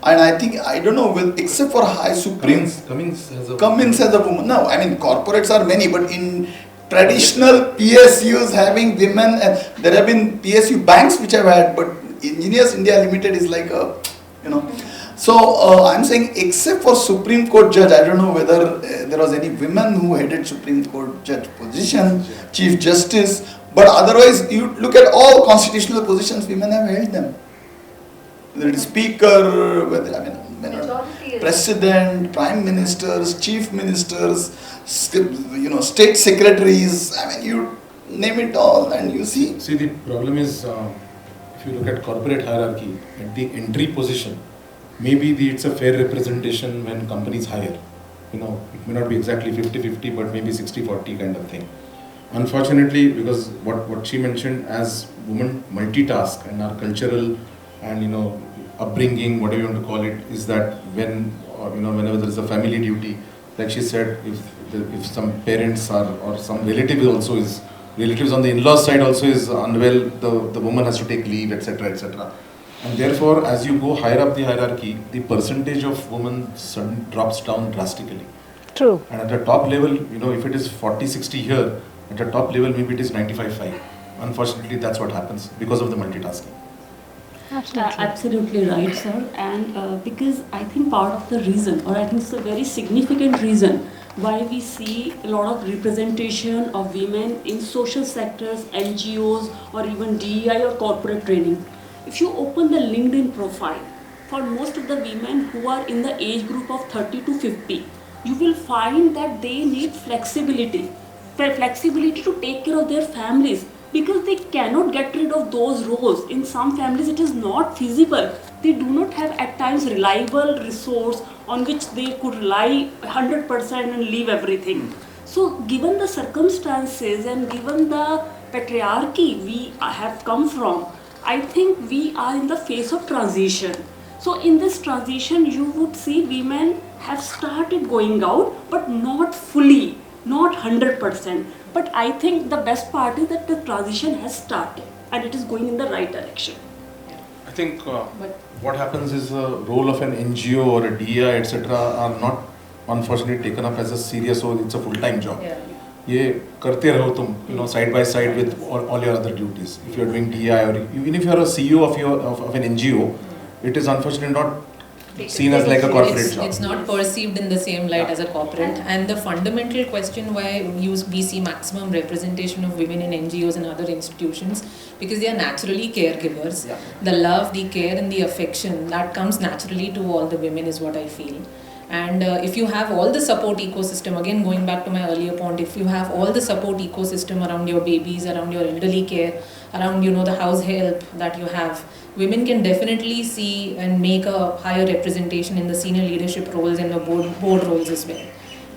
And I think, I don't know, except for High Supreme, Cummins as a woman. No, I mean, corporates are many, but in traditional PSUs having women, there have been PSU banks which have had, but Engineers India Limited is like a, you know. So I'm saying, except for Supreme Court judge, I don't know whether there was any women who headed Supreme Court judge position, Chief Justice, but otherwise you look at all constitutional positions, women have held them. Whether it is Speaker, whether, I mean, President, Prime Ministers, Chief Ministers, you know, State Secretaries, I mean, you name it all and you see. See, the problem is, if you look at corporate hierarchy, at the entry position, maybe it's a fair representation when companies hire. You know, it may not be exactly 50-50, but maybe 60-40 kind of thing. Unfortunately, because what she mentioned, as women multitask, and our cultural and, you know, upbringing, whatever you want to call it, is that when, you know, whenever there is a family duty, like she said, if some parents are, or some relatives on the in-laws side also is unwell, the woman has to take leave, etc., etc. And therefore, as you go higher up the hierarchy, the percentage of women suddenly drops down drastically. True. And at the top level, if it is 40-60 here, at the top level maybe it is 95-5. Unfortunately, that's what happens because of the multitasking. Absolutely right, sir. And because I think part of the reason, or I think it's a very significant reason, why we see a lot of representation of women in social sectors, NGOs, or even DEI or corporate training. If you open the LinkedIn profile, for most of the women who are in the age group of 30 to 50, you will find that they need flexibility to take care of their families, because they cannot get rid of those roles. In some families it is not feasible. They do not have at times reliable resource on which they could rely 100% and leave everything. So given the circumstances and given the patriarchy we have come from, I think we are in the phase of transition. So in this transition you would see women have started going out, but not fully, not 100%. But I think the best part is that the transition has started and it is going in the right direction. I think what happens is the role of an NGO or a DEI, etc. are not unfortunately taken up as a serious, or it's a full-time job. ये करते रहो तुम, side by side with all your other duties. If you're doing DEI, or even if you're a CEO of an NGO, it is unfortunately not seen as like a corporate job. It's not perceived in the same light as a corporate. And the fundamental question why we see maximum representation of women in NGOs and other institutions, because they are naturally caregivers. The love, the care and the affection that comes naturally to all the women is what I feel. And if you have all the support ecosystem, again going back to my earlier point, if you have all the support ecosystem around your babies, around your elderly care, around the house help that you have, women can definitely see and make a higher representation in the senior leadership roles and the board roles as well.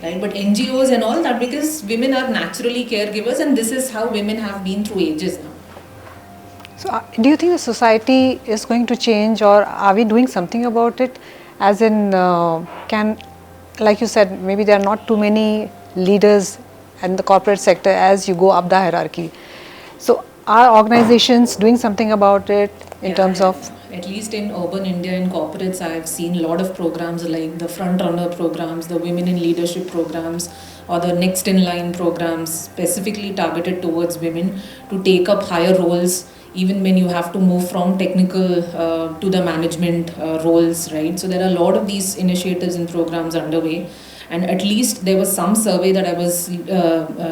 Right? But NGOs and all that, because women are naturally caregivers, and this is how women have been through ages now. So do you think the society is going to change, or are we doing something about it? As in, like you said, maybe there are not too many leaders in the corporate sector as you go up the hierarchy. So are organizations doing something about it in terms of? At least in urban India and corporates, I have seen a lot of programs like the front runner programs, the women in leadership programs, or the next in line programs specifically targeted towards women to take up higher roles, even when you have to move from technical to the management roles, right? So there are a lot of these initiatives and programs underway. And at least there was some survey that I was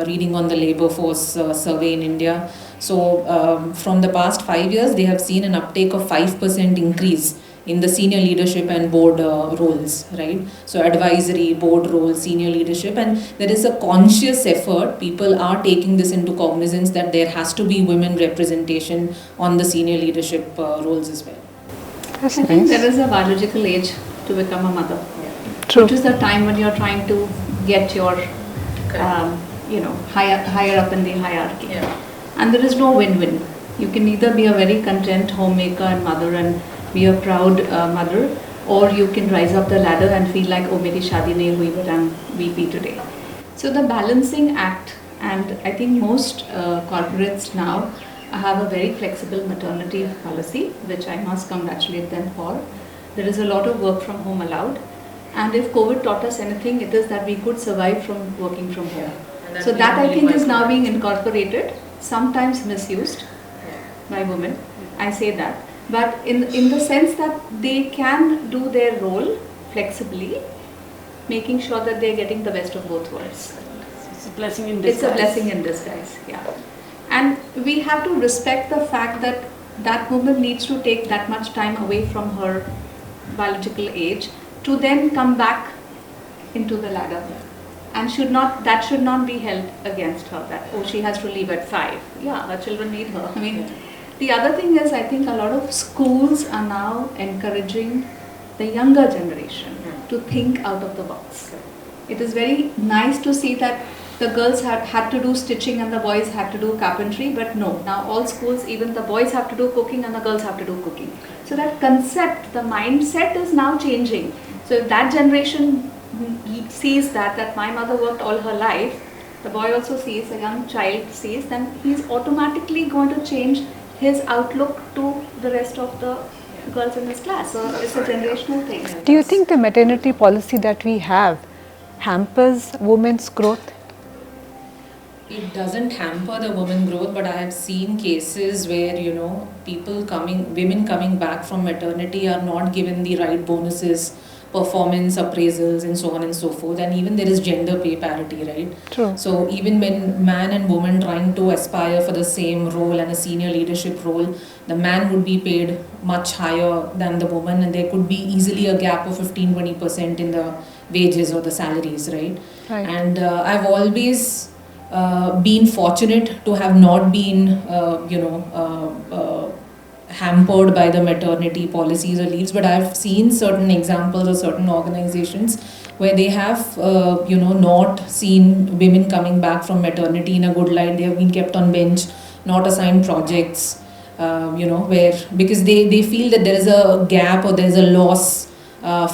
reading on the labor force survey in India. So from the past 5 years, they have seen an uptake of 5% increase in the senior leadership and board roles, right? So advisory, board roles, senior leadership, and there is a conscious effort. People are taking this into cognizance that there has to be women representation on the senior leadership roles as well. I think there is a biological age to become a mother. True. Which is the time when you're trying to get your, higher up in the hierarchy. Yeah. And there is no win-win. You can either be a very content homemaker and mother and be a proud mother, or you can rise up the ladder and feel like, oh, meri shaadi nahi hui, but I'm VP today. So the balancing act, and I think most corporates now have a very flexible maternity policy, which I must congratulate them for. There is a lot of work from home allowed. And if COVID taught us anything, it is that we could survive from working from home. So that I think is now being incorporated, sometimes misused by women. I say that. But in the sense that they can do their role flexibly, making sure that they're getting the best of both worlds. It's a blessing in disguise. It's a blessing in disguise, yeah. And we have to respect the fact that that woman needs to take that much time away from her biological age to then come back into the ladder. And that should not be held against her, that, oh, she has to leave at 5. Yeah, her children need her. I mean, the other thing is, I think a lot of schools are now encouraging the younger generation to think out of the box. It is very nice to see that the girls had to do stitching and the boys had to do carpentry, but no, now all schools, even the boys have to do cooking and the girls have to do cooking. So that concept, the mindset is now changing. So if that generation sees that my mother worked all her life, the boy also sees, a young child sees, then he's automatically going to change his outlook to the rest of the girls in his class. So it's a generational thing. Do you think the maternity policy that we have hampers women's growth? It doesn't hamper the women growth, but I have seen cases where, women coming back from maternity are not given the right bonuses, performance appraisals, and so on and so forth. And even there is gender pay parity, right? True. So even when man and woman trying to aspire for the same role and a senior leadership role, the man would be paid much higher than the woman, and there could be easily a gap of 15-20% in the wages or the salaries, right? Right. And I've always been fortunate to have not been, hampered by the maternity policies or leaves, but I've seen certain examples of certain organizations where they have, not seen women coming back from maternity in a good light. They have been kept on bench, not assigned projects, because they feel that there is a gap or there is a loss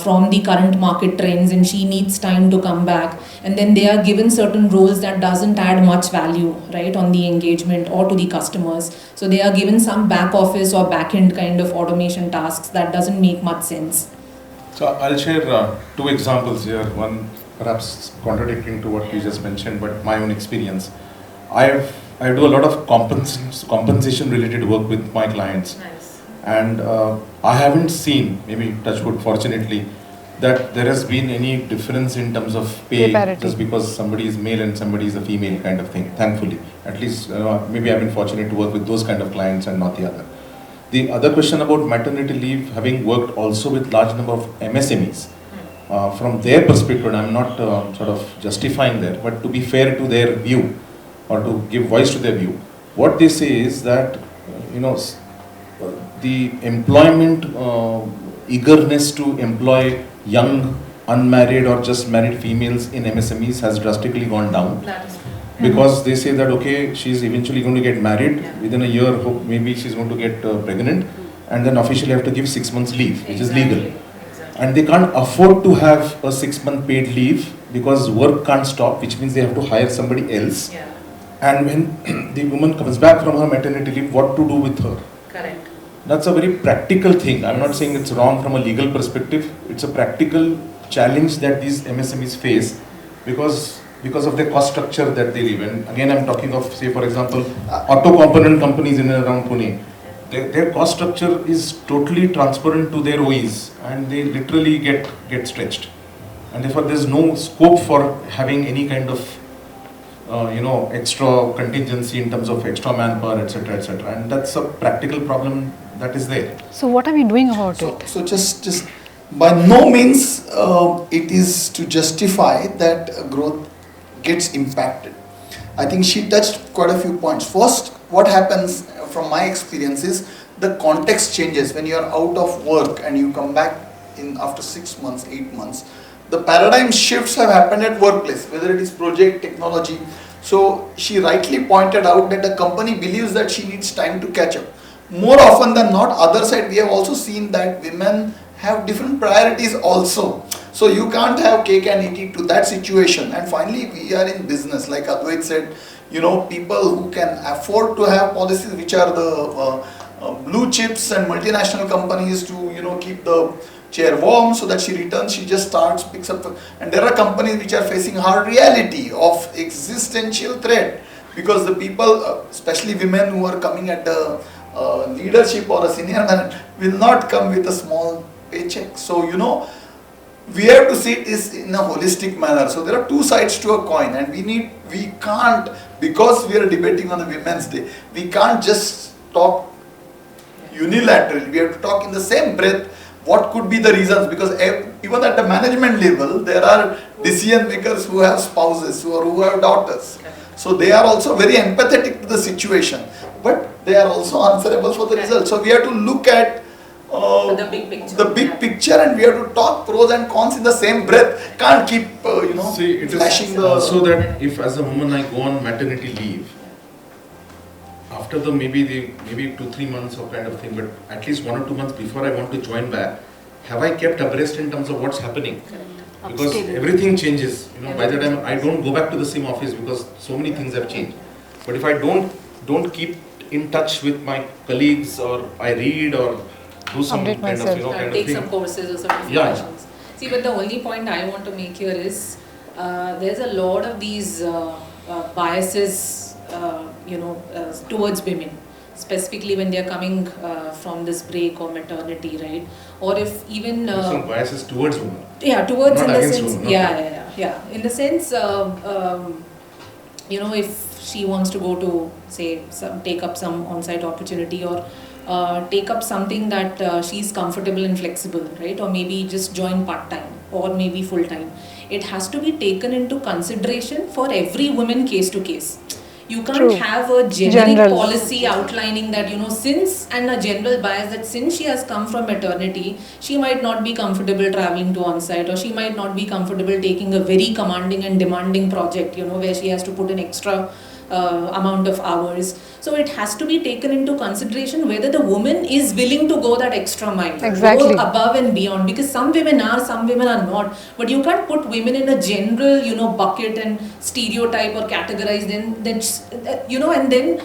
from the current market trends, and she needs time to come back, and then they are given certain roles that doesn't add much value, right, on the engagement or to the customers. So they are given some back office or back end kind of automation tasks that doesn't make much sense. So I'll share two examples here, one perhaps contradicting to what you just mentioned, but my own experience. I do a lot of compensation related work with my clients. Nice. And I haven't seen, maybe touch wood fortunately, that there has been any difference in terms of pay just because somebody is male and somebody is a female kind of thing, thankfully. At least maybe I've been fortunate to work with those kind of clients and not the other. The other question about maternity leave, having worked also with large number of MSMEs, from their perspective, and I'm not sort of justifying there, but to be fair to their view or to give voice to their view, what they say is that, the employment eagerness to employ young, unmarried or just married females in MSMEs has drastically gone down. That is true. Because they say that, okay, she's eventually going to get married, within a year, maybe she's going to get pregnant, and then officially have to give 6 months leave, which is legal. Exactly. And they can't afford to have a 6-month paid leave because work can't stop, which means they have to hire somebody else. Yeah. And when the woman comes back from her maternity leave, what to do with her? Correct. That's a very practical thing. I'm not saying it's wrong from a legal perspective. It's a practical challenge that these MSMEs face because of the cost structure that they live in. Again, I'm talking of, say, for example, auto component companies in and around Pune. Their cost structure is totally transparent to their OEs, and they literally get stretched. And therefore, there's no scope for having any kind of extra contingency in terms of extra manpower, etc., etc. And that's a practical problem that is there. So what are we doing about it? So just by no means it is to justify that growth gets impacted. I think she touched quite a few points. First, what happens from my experience is the context changes when you are out of work and you come back in after 6 months, 8 months. The paradigm shifts have happened at workplace, whether it is project, technology. So she rightly pointed out that the company believes that she needs time to catch up. More often than not, other side, we have also seen that women have different priorities also. So you can't have cake and eat it to that situation. And finally, we are in business, like Advait said, people who can afford to have policies which are the blue chips and multinational companies to, keep the chair warm so that she returns, she just picks up. And there are companies which are facing hard reality of existential threat because the people, especially women who are coming at the leadership or a senior man, will not come with a small paycheck. So, we have to see it in a holistic manner. So there are two sides to a coin, and we can't, because we are debating on the Women's Day, we can't just talk unilaterally. We have to talk in the same breath what could be the reasons, because even at the management level, there are decision makers who have spouses or who have daughters. So they are also very empathetic to the situation, but they are also answerable for the result. So we have to look at the big picture. And we have to talk pros and cons in the same breath. Can't keep See, it flashing is the. Also that if as a woman I go on maternity leave, after the maybe 2-3 months or kind of thing, but at least 1 or 2 months before I want to join back, have I kept abreast in terms of what's happening? Because everything changes. By the time I don't go back to the same office because so many things have changed. But if I don't keep in touch with my colleagues, or I read or do some Update kind myself. of kind Take of thing. some courses or certifications. See, but the only point I want to make here is there's a lot of these biases, towards women, specifically when they're coming from this break or maternity, right? Or if even some biases towards women. yeah, towards Not in the against sense, women, yeah. In the sense, if she wants to go to say take up some on-site opportunity or take up something that she's comfortable and flexible, right? Or maybe just join part-time or maybe full-time. It has to be taken into consideration for every woman case to case. You can't True. have a generic General. policy outlining that, since, and a general bias that since she has come from maternity, she might not be comfortable traveling to on-site, or she might not be comfortable taking a very commanding and demanding project, where she has to put an extra amount of hours. So it has to be taken into consideration whether the woman is willing to go that extra mile, Exactly. go above and beyond, because some women are, some women are not. But you can't put women in a general, bucket and stereotype or categorize them. And then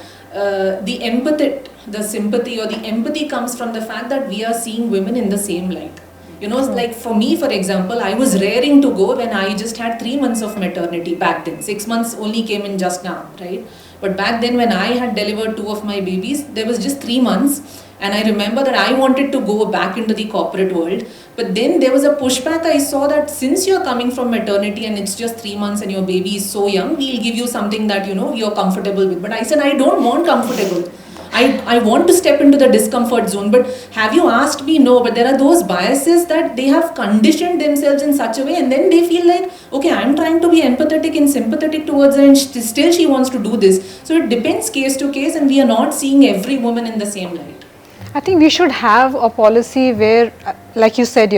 the empathy, the sympathy or the empathy comes from the fact that we are seeing women in the same light. Like for me, for example, I was raring to go when I just had 3 months of maternity back then. 6 months only came in just now, right? But back then when I had delivered 2 of my babies, there was just 3 months. And I remember that I wanted to go back into the corporate world. But then there was a pushback. I saw that since you're coming from maternity and it's just 3 months and your baby is so young, we'll give you something that, you're comfortable with. But I said, I don't want comfortable. I want to step into the discomfort zone, but have you asked me? No, but there are those biases that they have conditioned themselves in such a way, and then they feel like, okay, I'm trying to be empathetic and sympathetic towards her, and still she wants to do this. So it depends case to case, and we are not seeing every woman in the same light. I think we should have a policy where, like you said,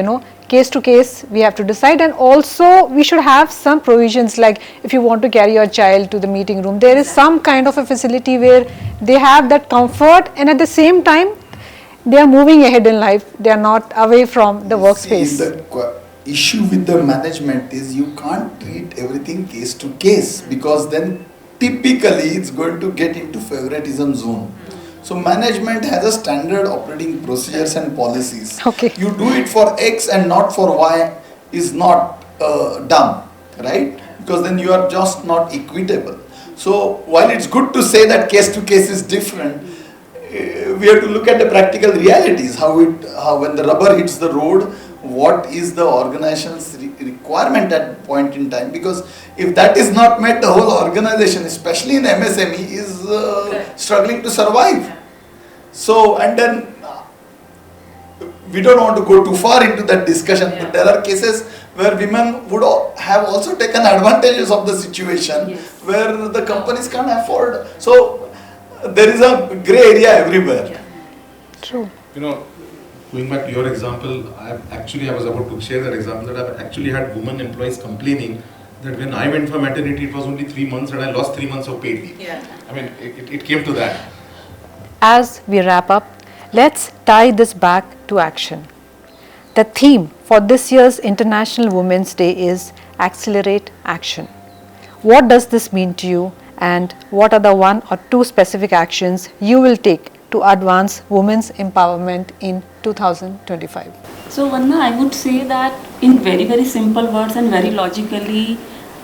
case to case we have to decide, and also we should have some provisions, like if you want to carry your child to the meeting room, there is some kind of a facility where they have that comfort, and at the same time they are moving ahead in life, they are not away from the workspace. See, the issue with the management is you can't treat everything case to case, because then typically it's going to get into favoritism zone. So management has a standard operating procedures and policies. Okay. You do it for X and not for Y is not dumb, right? Because then you are just not equitable. So while it's good to say that case to case is different, we have to look at the practical realities. How when the rubber hits the road, what is the organization's requirement at point in time? Because if that is not met, the whole organization, especially in MSME, is struggling to survive. So, and then we don't want to go too far into that discussion, but there are cases where women would have also taken advantages of the situation, where the companies can't afford. So there is a grey area everywhere. True. Going back to your example, I was about to share that example, that I've actually had women employees complaining that when I went for maternity, it was only 3 months and I lost 3 months of paid leave. I mean, it came to that. As we wrap up, let's tie this back to action. The theme for this year's International Women's Day is Accelerate Action. What does this mean to you, and what are the 1 or 2 specific actions you will take to advance women's empowerment in 2025? So Vanna, I would say that in very, very simple words and very logically,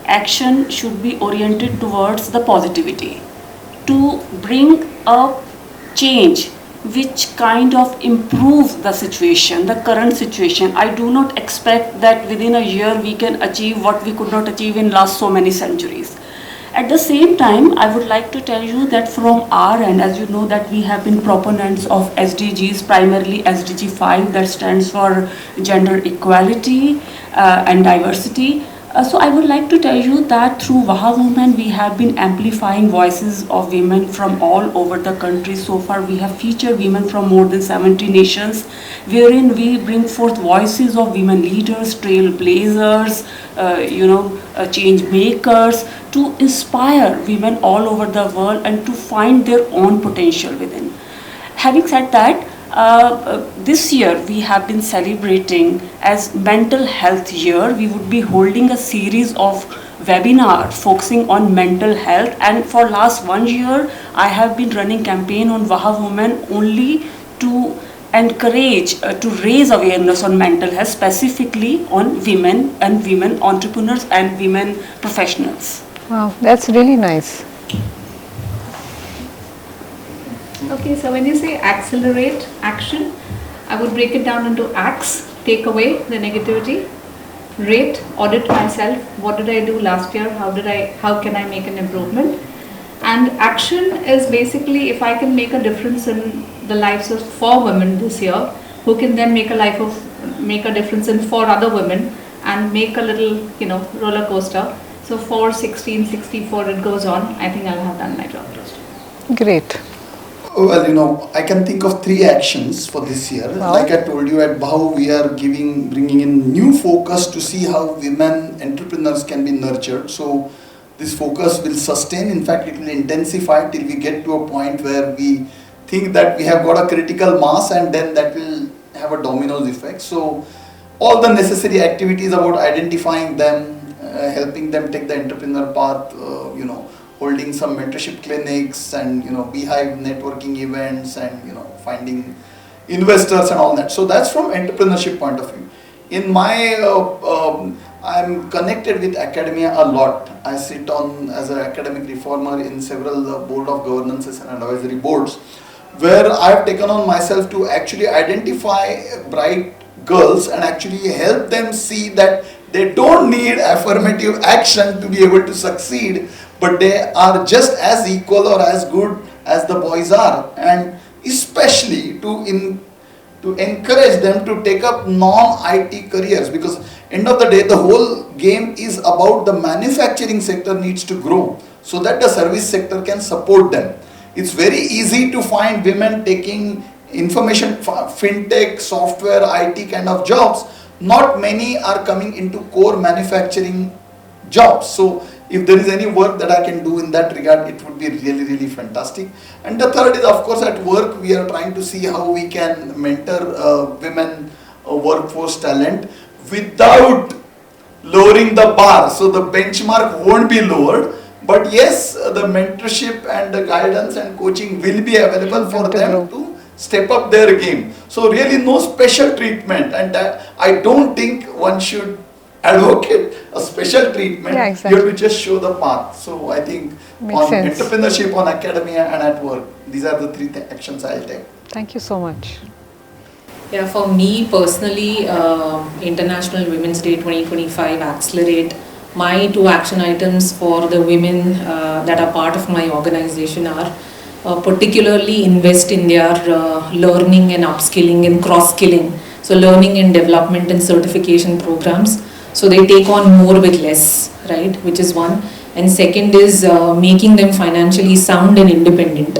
action should be oriented towards the positivity, to bring a change which kind of improves the situation, the current situation. I do not expect that within a year we can achieve what we could not achieve in last so many centuries. At the same time, I would like to tell you that from our end, as you know, that we have been proponents of SDGs, primarily SDG 5, that stands for gender equality and diversity. So I would like to tell you that through Vaha Women, we have been amplifying voices of women from all over the country. So far, we have featured women from more than 70 nations, wherein we bring forth voices of women leaders, trailblazers, change makers, to inspire women all over the world and to find their own potential within. Having said that, this year we have been celebrating as Mental Health Year. We would be holding a series of webinars focusing on mental health, and for last 1 year I have been running campaign on Vaha Women only to encourage to raise awareness on mental health, specifically on women and women entrepreneurs and women professionals. Wow, that's really nice. Okay, so when you say accelerate action, I would break it down into acts, take away the negativity, rate, audit myself, what did I do last year, how can I make an improvement? And action is basically if I can make a difference in the lives of 4 women this year, who can then make a difference in 4 other women and make a little, roller coaster. So 4, 16, 64, it goes on. I think I'll have done my job. Great. Well, I can think of 3 actions for this year. Wow. Like I told you at BHAU, we are bringing in new focus to see how women entrepreneurs can be nurtured. So this focus will sustain. In fact, it will intensify till we get to a point where we think that we have got a critical mass, and then that will have a dominoes effect. So all the necessary activities about identifying them, helping them take the entrepreneur path, holding some mentorship clinics and beehive networking events and finding investors and all that. So that's from entrepreneurship point of view. In my I'm connected with academia a lot. I sit on as an academic reformer in several board of governances and advisory boards, where I've taken on myself to actually identify bright girls and actually help them see that they don't need affirmative action to be able to succeed, but they are just as equal or as good as the boys are, and especially to encourage them to take up non-IT careers, because end of the day the whole game is about the manufacturing sector needs to grow so that the service sector can support them. It's very easy to find women taking information, fintech, software, IT kind of jobs. Not many are coming into core manufacturing jobs. So if there is any work that I can do in that regard, it would be really, really fantastic. And the third is, of course, at work, we are trying to see how we can mentor women workforce talent without lowering the bar. So the benchmark won't be lowered, but yes, the mentorship and the guidance and coaching will be available for them to step up their game. So really no special treatment, and I don't think one should advocate a special treatment. Yeah, exactly. You have to just show the path. So I think Makes on sense. entrepreneurship, on academia and at work, these are the 3 actions I'll take. Thank you so much. Yeah, for me personally, International Women's Day 2025 Accelerate, my 2 action items for the women that are part of my organization are particularly invest in their learning and upskilling and cross-skilling. So learning and development and certification programs. So they take on more with less, right? Which is one. And second is making them financially sound and independent.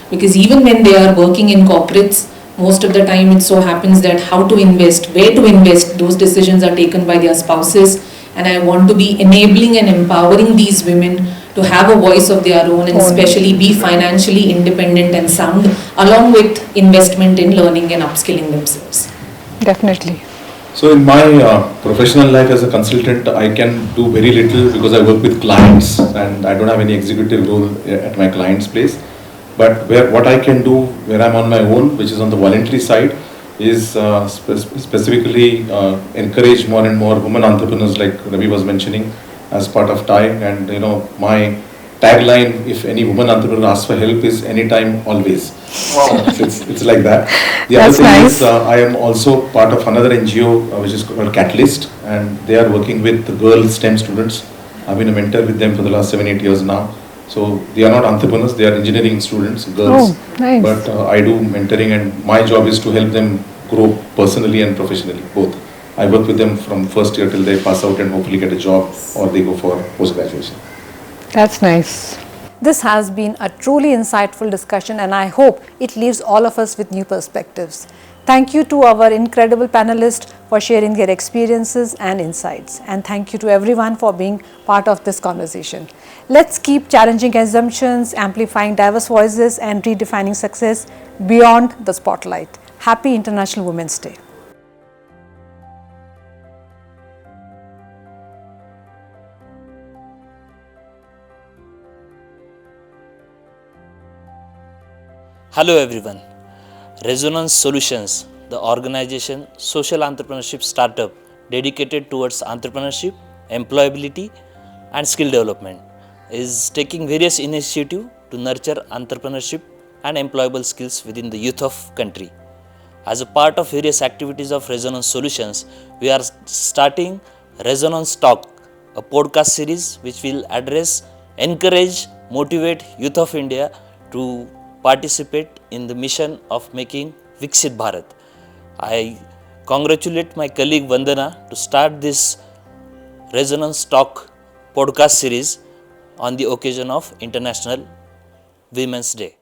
Because even when they are working in corporates, most of the time it so happens that how to invest, where to invest, those decisions are taken by their spouses. And I want to be enabling and empowering these women to have a voice of their own and especially be financially independent and sound, along with investment in learning and upskilling themselves. Definitely. So in my professional life as a consultant, I can do very little because I work with clients and I don't have any executive role at my client's place. But what I can do where I'm on my own, which is on the voluntary side, is specifically encourage more and more women entrepreneurs, like Ravi was mentioning, as part of TIE. And my tagline, if any woman entrepreneur asks for help, is anytime, always. Wow. It's like that. The That's other thing nice. is I am also part of another NGO which is called Catalyst, and they are working with girl STEM students. I've been a mentor with them for the last 7-8 years now. So they are not entrepreneurs, they are engineering students, girls. Oh, nice. But I do mentoring, and my job is to help them grow personally and professionally, both. I work with them from first year till they pass out and hopefully get a job or they go for post-graduation. That's nice. This has been a truly insightful discussion, and I hope it leaves all of us with new perspectives. Thank you to our incredible panelists for sharing their experiences and insights. And thank you to everyone for being part of this conversation. Let's keep challenging assumptions, amplifying diverse voices, and redefining success beyond the spotlight. Happy International Women's Day. Hello everyone. Resonance Solutions, the organization social entrepreneurship startup dedicated towards entrepreneurship, employability and skill development, is taking various initiatives to nurture entrepreneurship and employable skills within the youth of country. As a part of various activities of Resonance Solutions, we are starting Resonance Talk, a podcast series which will address, encourage, motivate youth of India to participate in the mission of making Viksit Bharat. I congratulate my colleague Vandana to start this Resonance Talk podcast series on the occasion of International Women's Day.